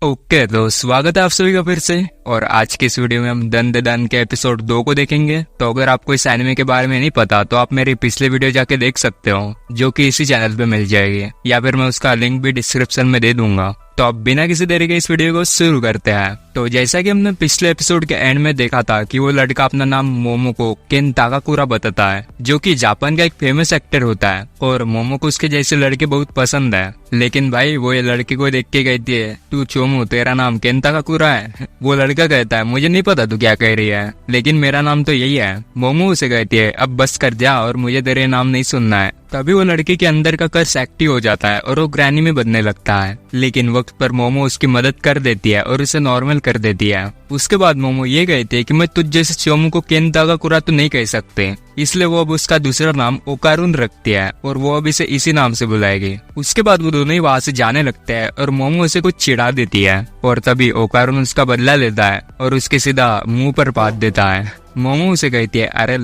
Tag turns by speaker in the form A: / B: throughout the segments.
A: Okay तो स्वागत है आप सभी का फिर से। और आज की इस वीडियो में हम दन दे दन के एपिसोड 2 को देखेंगे। तो अगर आपको इस एनिमे के बारे में नहीं पता तो आप मेरी पिछले वीडियो जाके देख सकते हो, जो कि इसी चैनल पे मिल जाएगी, या फिर मैं उसका लिंक भी डिस्क्रिप्शन में दे दूंगा। तो अब बिना किसी देरी के इस वीडियो को शुरू करते हैं। तो जैसा कि हमने पिछले एपिसोड के एंड में देखा था कि वो लड़का अपना नाम मोमोको केन ताकाकुरा बताता है, जो कि जापान का एक फेमस एक्टर होता है। और मोमोको उसके जैसे लड़के बहुत पसंद है। लेकिन भाई वो ये लड़की को देख के कहती है, तू चोमू तेरा नाम केन ताकाकुरा है? वो लड़का कहता है, मुझे नहीं पता तू क्या कह रही है, लेकिन मेरा नाम तो यही है। मोमो उसे कहती है, अब बस कर जा और मुझे तेरे नाम नहीं सुनना है। तभी वो लड़की के अंदर का कर्स एक्टिव हो जाता है और वो ग्रैनी में बदलने लगता है। लेकिन वक्त पर मोमो उसकी मदद कर देती है और उसे नॉर्मल कर देती है। उसके बाद मोमो ये कहती है कि मैं तुझ जैसे चोमू को केन ताकाकुरा तो नहीं कह सकते, इसलिए वो अब उसका दूसरा नाम ओकारुन रखती है और वो अब इसे इसी नाम से बुलाएगी। उसके बाद वो दोनों ही वहाँ से जाने लगते हैं और मोमो उसे कुछ चिढ़ा देती है और तभी ओकारुन उसका बदला लेता है और उसके सीधा मुंह पर पात देता है। मोमो उसे कहती है, अरे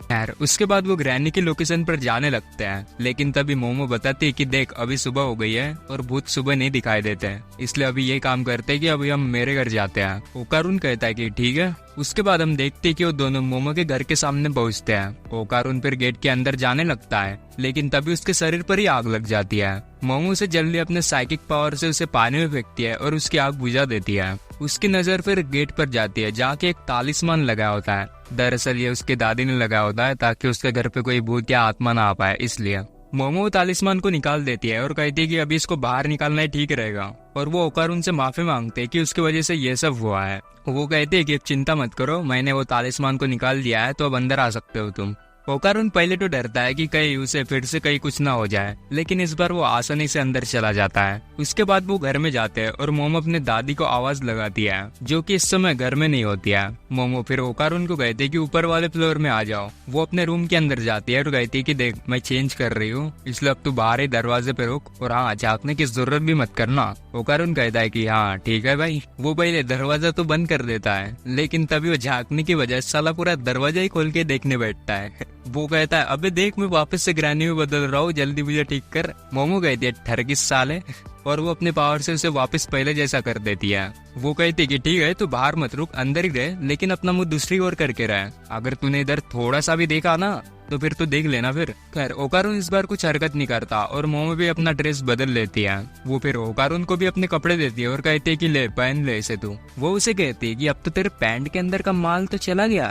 A: खैर उसके बाद वो ग्रैनी की लोकेशन पर जाने लगते हैं। लेकिन तभी मोमो बताती है कि देख अभी सुबह हो गई है और भूत सुबह नहीं दिखाई देते हैं, इसलिए अभी ये काम करते हैं कि अभी हम मेरे घर जाते हैं। ओकारुन कहता है कि ठीक है। उसके बाद हम देखते हैं कि वो दोनों मोमो के घर के सामने पहुंचते हैं। ओकारुन फिर गेट के अंदर जाने लगता है, लेकिन तभी उसके शरीर पर ही आग लग जाती है। मोमो उसे जल्दी अपने साइकिक पावर से उसे पानी में फेंकती है और उसकी आग बुझा देती है। उसकी नजर फिर गेट पर जाती है, जहाँ के एक तालिस्मान लगा होता है। दरअसल ये उसकी दादी ने लगाया होता है ताकि उसके घर पे कोई भूत या आत्मा ना आ पाए, इसलिए मोमो तालिस्मान को निकाल देती है और कहती है कि अभी इसको बाहर निकालना ही ठीक रहेगा। और वो ओकारुन से माफी मांगते हैं कि उसकी वजह से ये सब हुआ है। वो कहते हैं कि चिंता मत करो, मैंने वो तालिस्मान को निकाल दिया है, तो अब अंदर आ सकते हो तुम। ओकारुन पहले तो डरता है कि कहीं उसे फिर से कहीं कुछ ना हो जाए, लेकिन इस बार वो आसानी से अंदर चला जाता है। उसके बाद वो घर में जाते हैं और मोमो अपने दादी को आवाज लगाती है, जो कि इस समय घर में नहीं होती है। मोमो फिर ओकारुन को कहते हैं कि ऊपर वाले फ्लोर में आ जाओ। वो अपने रूम के अंदर जाती है और कहती है कि देख मैं चेंज कर रही हूँ, इसलिए अब तू बाहर ही दरवाजे पे रुक और हाँ झाँकने की जरूरत भी मत करना। ओकारुन कहता है कि हाँ ठीक है भाई। वो पहले दरवाजा तो बंद कर देता है, लेकिन तभी वो झाँकने की वजह साला पूरा दरवाजा ही खोल के देखने बैठता है। वो कहता है, अबे देख मैं वापस से ग्रैनी में बदल रहा हूँ, जल्दी मुझे ठीक कर। मोमो कहती है, ठरकिस साले, और वो अपने पावर से उसे वापस पहले जैसा कर देती है। वो कहती है कि ठीक है तू बाहर मत रुक, अंदर ही रह, लेकिन अपना मुंह दूसरी ओर करके रह। अगर तूने इधर थोड़ा सा भी देखा ना तो फिर तो देख लेना फिर। खैर ओकारुन इस बार कुछ हरकत नहीं करता और मोमो भी अपना ड्रेस बदल लेती है। वो फिर ओकारुन को भी अपने कपड़े देती है और कहती है कि ले पहन ले इसे तू। वो उसे कहती है कि अब तो तेरे पैंट के अंदर का माल तो चला गया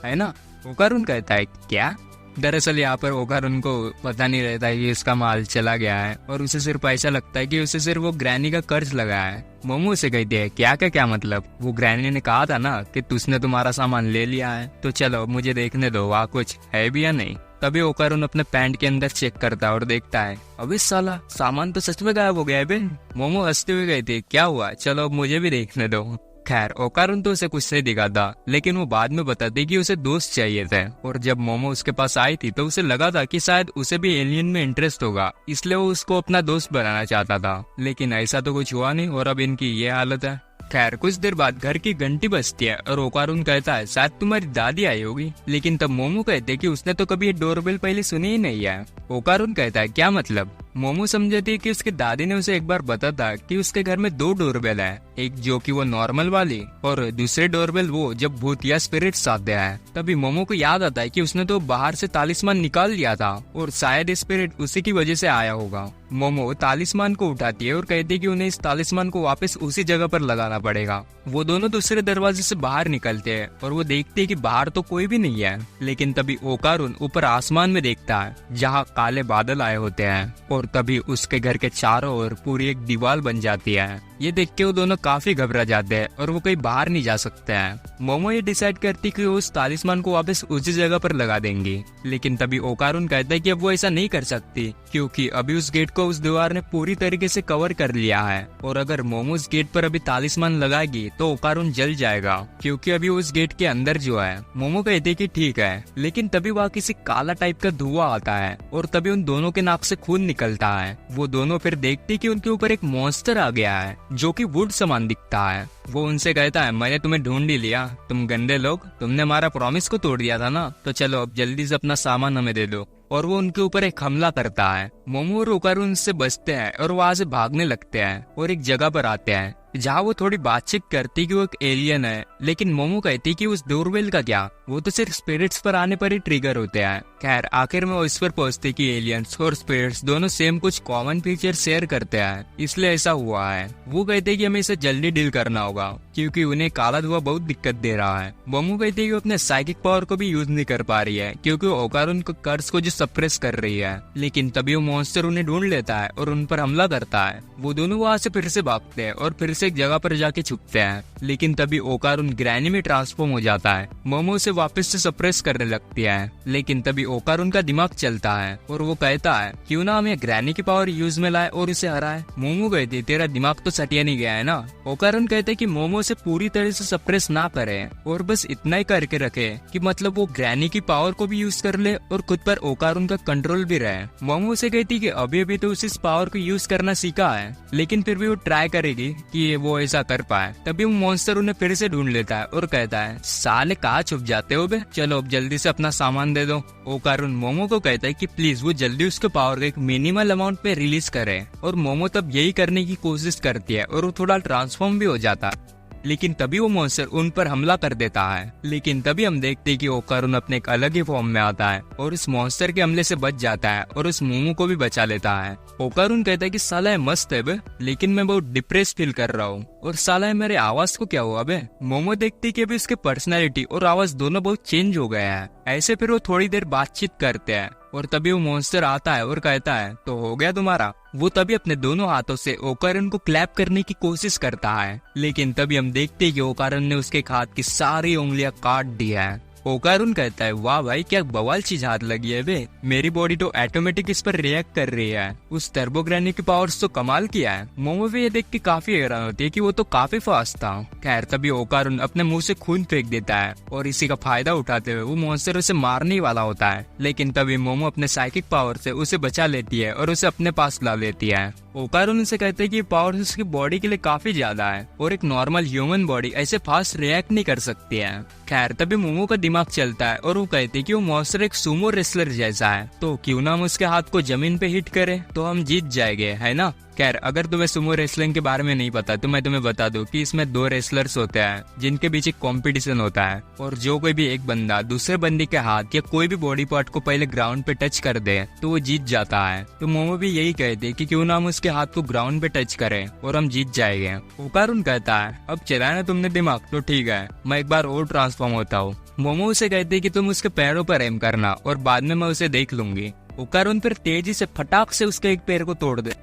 A: है ना? ओकारुन कहता है क्या? दरअसल यहाँ पर ओकारुन को पता नहीं रहता है कि इसका माल चला गया है और उसे सिर्फ ऐसा लगता है कि उसे सिर्फ वो ग्रैनी का कर्ज लगा है। मोमो उसे कहती है, क्या मतलब? वो ग्रैनी ने कहा था ना कि तुझने तुम्हारा सामान ले लिया है, तो चलो मुझे देखने दो वहाँ कुछ है भी या नहीं। तभी ओकारुन अपने पैंट के अंदर चेक करता है और देखता है, अबे साला सामान तो सच में गायब हो गया है बे। मोमो हंसते हुए कहती है, क्या हुआ, चलो अब मुझे भी देखने दो। खैर ओकारुन तो उसे कुछ नहीं दिखाता, लेकिन वो बाद में बताती कि उसे दोस्त चाहिए थे। और जब मोमो उसके पास आई थी तो उसे लगा था कि शायद उसे भी एलियन में इंटरेस्ट होगा, इसलिए वो उसको अपना दोस्त बनाना चाहता था। लेकिन ऐसा तो कुछ हुआ नहीं और अब इनकी ये हालत है। खैर कुछ देर बाद घर की घंटी बजती है और ओकारुन कहता है, शायद तुम्हारी दादी आई होगी। लेकिन तब मोमो कहते हैं कि उसने तो कभी डोरबेल पहले सुनी ही नहीं है। ओकारुन कहता है, क्या मतलब? मोमो समझती है कि उसकी दादी ने उसे एक बार बताया था कि उसके घर में 2 डोरबेल है, एक जो कि वो नॉर्मल वाली और दूसरे डोरबेल वो जब भूत या स्पिरिट्स आते हैं। तभी मोमो को याद आता है कि उसने तो बाहर से तालिस्मान निकाल लिया था और शायद स्पिरिट उसी की वजह से आया होगा। मोमो तालिस्मान को उठाती है और कहती है कि उन्हें इस तालिस्मान को वापस उसी जगह पर लगाना पड़ेगा। वो दोनों दूसरे दरवाजे से बाहर निकलते हैं और वो देखते हैं कि बाहर तो कोई भी नहीं है। लेकिन तभी ओकारुन ऊपर आसमान में देखता है, जहाँ काले बादल आए होते हैं और तभी उसके घर के चारों ओर पूरी एक दीवार बन जाती है। ये देख के वो दोनों काफी घबरा जाते हैं और वो कहीं बाहर नहीं जा सकते हैं। मोमो ये डिसाइड करती कि वो उस तालिस्मान को वापस उसी जगह पर लगा देंगी। लेकिन तभी ओकारुन कहता है कि अब वो ऐसा नहीं कर सकती, क्योंकि अभी उस गेट को उस दीवार ने पूरी तरीके से कवर कर लिया है और अगर मोमो उस गेट पर अभी तालिस्मान लगाएगी तो ओकारुन जल जाएगा, क्योंकि अभी उस गेट के अंदर जो है। मोमो कहते कि ठीक है, लेकिन तभी वहाँ किसी काला टाइप का धुआं आता है और तभी उन दोनों के नाक से खून निकलता है। वो दोनों फिर देखते कि उनके ऊपर एक मॉन्स्टर आ गया है, जो कि वुड समान दिखता है। वो उनसे कहता है, मैंने तुम्हें ढूंढ ही लिया, तुम गंदे लोग, तुमने हमारा प्रॉमिस को तोड़ दिया था ना, तो चलो अब जल्दी से अपना सामान हमें दे दो। और वो उनके ऊपर एक हमला करता है। मोमो और ओकारुन उससे बचते हैं और वहां से भागने लगते हैं और एक जगह पर आते हैं जहाँ वो थोड़ी बातचीत करती कि वो एक एलियन है, लेकिन मोमो कहती कि उस डोरबेल का क्या, वो तो सिर्फ स्पिरिट्स पर आने पर ही ट्रिगर होते हैं। खैर आखिर में वो इस पर पहुंचती कि एलियंस और स्पिरिट्स दोनों सेम कुछ कॉमन फीचर शेयर करते हैं, इसलिए ऐसा हुआ है। वो कहते कि हमें इसे जल्दी डील करना होगा क्योंकि उन्हें काला धुआं बहुत दिक्कत दे रहा है। मोमो कहती है कि वो अपने साइकिक पावर को भी यूज नहीं कर पा रही है क्योंकि वो ओकारुन को कर्स को जो सप्रेस कर रही है, लेकिन तभी वो मॉन्स्टर उन्हें ढूंढ लेता है और उन पर हमला करता है। वो दोनों वहाँ से फिर से भागते हैं और फिर से एक जगह पर जाके छुपते हैं, लेकिन तभी ओकारुन ग्रैनी में ट्रांसफॉर्म हो जाता है। मोमो उसे वापस से सप्रेस करने लगती है, लेकिन तभी ओकारुन का दिमाग चलता है और वो कहता है क्यों ना हम ग्रैनी की पावर यूज में लाए और उसे हराए। मोमो कहती तेरा दिमाग तो सटिया नहीं गया है ना। ओकारुन कहते कि मोमो से पूरी तरह से सप्रेस ना करे और बस इतना ही करके रखे कि मतलब वो ग्रैनी की पावर को भी यूज कर ले और खुद पर ओकारुन का कंट्रोल भी रहे। मोमो से कहती कि अभी अभी तो उसे इस पावर को यूज करना सीखा है, लेकिन फिर भी वो ट्राई करेगी कि वो ऐसा कर पाए। तभी वो मॉन्स्टर उन्हें फिर से ढूंढ लेता है और कहता है साले कहाँ छुप जाते हो बे, चलो अब जल्दी से अपना सामान दे दो। ओकारुन मोमो को कहता है कि प्लीज वो जल्दी उसके पावर का एक मिनिमल अमाउंट पे रिलीज करे और मोमो तब यही करने की कोशिश करती है और वो थोड़ा ट्रांसफॉर्म भी हो जाता है, लेकिन तभी वो मॉन्स्टर उन पर हमला कर देता है। लेकिन तभी हम देखते हैं कि ओकारुन अपने एक अलग ही फॉर्म में आता है और उस मॉन्स्टर के हमले से बच जाता है और उस मोमो को भी बचा लेता है। ओकारुन कहता है कि साला है मस्त है बे, लेकिन मैं बहुत डिप्रेस फील कर रहा हूँ। और साला है मेरे आवाज को क्या हुआ बे। मोमो देखती कि अभी उसके पर्सनैलिटी और आवाज दोनों बहुत चेंज हो गया है। ऐसे फिर वो थोड़ी देर बातचीत करते हैं और तभी वो मॉन्स्टर आता है और कहता है तो हो गया तुम्हारा। वो तभी अपने दोनों हाथों से ओकारुन को क्लैप करने की कोशिश करता है, लेकिन तभी हम देखते हैं कि ओकारुन ने उसके हाथ की सारी उंगलियां काट दी है। ओकारुन कहता है वाह भाई क्या बवाल चीज हाथ लगी है बे, मेरी बॉडी तो ऑटोमेटिक इस पर रिएक्ट कर रही है। उस टर्बो ग्रैनी की पावर्स तो कमाल किया है। मोमो भी ये देख के काफी हैरान होती है कि वो तो काफी फास्ट था। खैर तभी ओकारुन अपने मुंह से खून फेंक देता है और इसी का फायदा उठाते हुए वो मॉन्स्टर उसे मारने वाला होता है, लेकिन तभी मोमो अपने साइकिक पावर से उसे बचा लेती है और उसे अपने पास ला लेती है। ओकारुन से कहते हैं कि पावर उसकी बॉडी के लिए काफी ज्यादा है और एक नॉर्मल ह्यूमन बॉडी ऐसे फास्ट रिएक्ट नहीं कर सकती है। खैर तभी मोमो का दिमाग चलता है और वो कहते हैं कि वो मॉन्स्टर एक सुमो रेसलर जैसा है, तो क्यों ना हम उसके हाथ को जमीन पे हिट करें तो हम जीत जाएंगे, है ना। खैर अगर तुम्हें सुमो रेसलिंग के बारे में नहीं पता तो मैं तुम्हें बता दूं कि इसमें 2 रेसलर्स होते हैं जिनके बीच एक कंपटीशन होता है और जो कोई भी एक बंदा दूसरे बंदे के हाथ या कोई भी बॉडी पार्ट को पहले ग्राउंड पे टच कर दे तो वो जीत जाता है। तो मोमो भी यही कहते कि क्यों ना हम उसके हाथ को ग्राउंड पे टच करें और हम जीत जाएंगे। ओकारुन कहता है अब चलाया ना तुमने दिमाग तो ठीक है, मैं एक बार और ट्रांसफॉर्म होता हूँ। मोमो उसे कहते कि तुम उसके पैरों पर एम करना और बाद में मैं उसे देख लूंगी। ओकारुन फिर तेजी से फटाक से उसके एक पैर को तोड़ दे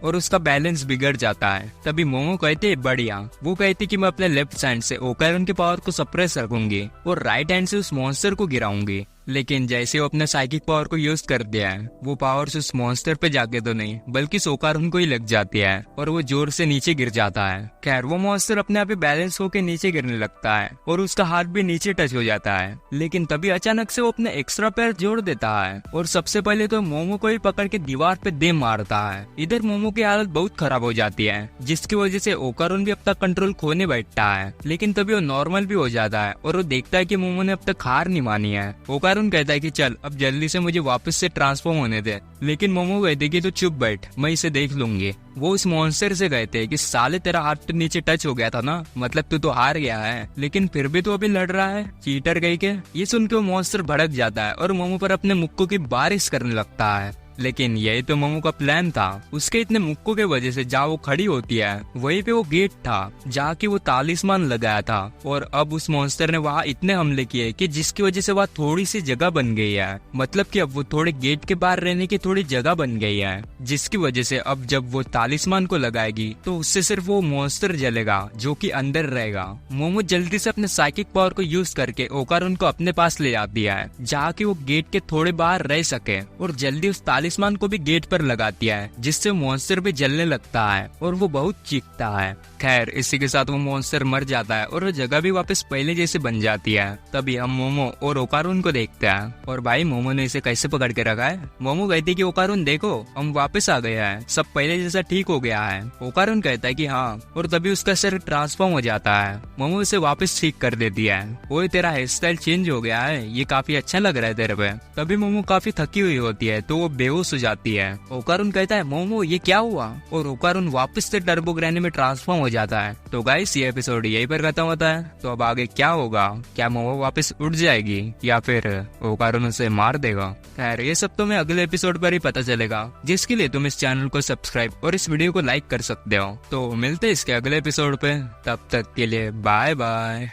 A: और उसका बैलेंस बिगड़ जाता है। तभी मोमो कहते बढ़िया। वो कहती कि मैं अपने लेफ्ट साइड से ओकारुन के पावर को सप्रेस रखूंगी और राइट हैंड से उस मॉन्स्टर को गिराऊंगी, लेकिन जैसे वो अपने साइकिक पावर को यूज कर दिया है वो पावर से उस मॉन्स्टर पे जाके तो नहीं बल्कि ओकारुन को ही लग जाती है और वो जोर से नीचे गिर जाता है। खैर वो मॉन्स्टर अपने आप ही बैलेंस होके नीचे गिरने लगता है और उसका हाथ भी नीचे टच हो जाता है, लेकिन तभी अचानक से वो अपने एक्स्ट्रा पैर जोड़ देता है और सबसे पहले तो मोमो को ही पकड़ के दीवार पे दे मारता है। इधर मोमो की हालत बहुत खराब हो जाती है जिसकी वजह से ओकारुन भी अपना कंट्रोल खोने बैठता है, लेकिन तभी वो नॉर्मल भी हो जाता है और वो देखता है कि मोमो ने अब तक हार नहीं मानी है। ओकारुन कहता है कि चल अब जल्दी से मुझे वापस से ट्रांसफॉर्म होने दे, लेकिन मोमो कहते कि तू चुप बैठ मैं इसे देख लूंगी। वो उस मॉन्स्टर से कहते हैं कि साले तेरा हाथ तो नीचे टच हो गया था ना, मतलब तू तो हार गया है, लेकिन फिर भी तू अभी लड़ रहा है चीटर गई के। ये सुन के वो मॉन्स्टर भड़क जाता है और मोमो पर अपने मुक्कों की बारिश करने लगता है, लेकिन यही तो मोमो का प्लान था। उसके इतने मुक्कों के वजह से जहाँ वो खड़ी होती है वहीं पे वो गेट था जहाँ की वो तालिस्मान लगाया था और अब उस मॉन्स्टर ने वहाँ इतने हमले किए कि जिसकी वजह से वहाँ थोड़ी सी जगह बन गई है, मतलब कि अब वो थोड़े गेट के बाहर रहने की थोड़ी जगह बन गई है, जिसकी वजह से अब जब वो तालिस्मान को लगाएगी तो उससे सिर्फ वो मॉन्स्टर जलेगा जो कि अंदर रहेगा। मोमो जल्दी से अपने साइकिक पावर को यूज करके ओकारुन को अपने पास ले जाती है जहाँ की वो गेट के थोड़े बाहर रह सके और जल्दी उस तालिस्मान को भी गेट पर लगाती है, जिससे मॉन्स्टर भी जलने लगता है और वो बहुत चीखता है। खैर इसी के साथ वो मॉन्स्टर मर जाता है और वो जगह भी वापस पहले जैसे बन जाती है। तभी हम मोमो और ओकारून को देखते हैं और भाई मोमो ने इसे कैसे पकड़ के रखा है। मोमो कहती है कि ओकारून देखो हम वापस आ गए हैं, सब पहले जैसा ठीक हो गया है। ओकारून कहता है कि हाँ, और तभी उसका सर ट्रांसफॉर्म हो जाता है। मोमो उसे वापस ठीक कर देती है। ओए तेरा हेयर स्टाइल चेंज हो गया है, ये काफी अच्छा लग रहा है तेरे पे। तभी मोमो काफी थकी हुई होती है तो वो बेहोश हो जाती है। ओकारून कहता है मोमो ये क्या हुआ, और ओकारून वापस से टर्बो ग्रैनी में ट्रांसफॉर्म हो जाता है। तो गाइस ये एपिसोड यहीं पर खत्म होता है। तो अब आगे क्या होगा, क्या मोमो वापस उड़ जाएगी या फिर ओकारून उसे मार देगा। खैर ये सब तो मैं अगले एपिसोड पर ही पता चलेगा, जिसके लिए तुम इस चैनल को सब्सक्राइब और इस वीडियो को लाइक कर सकते हो। तो मिलते हैं इसके अगले एपिसोड पे, तब तक के लिए बाय बाय।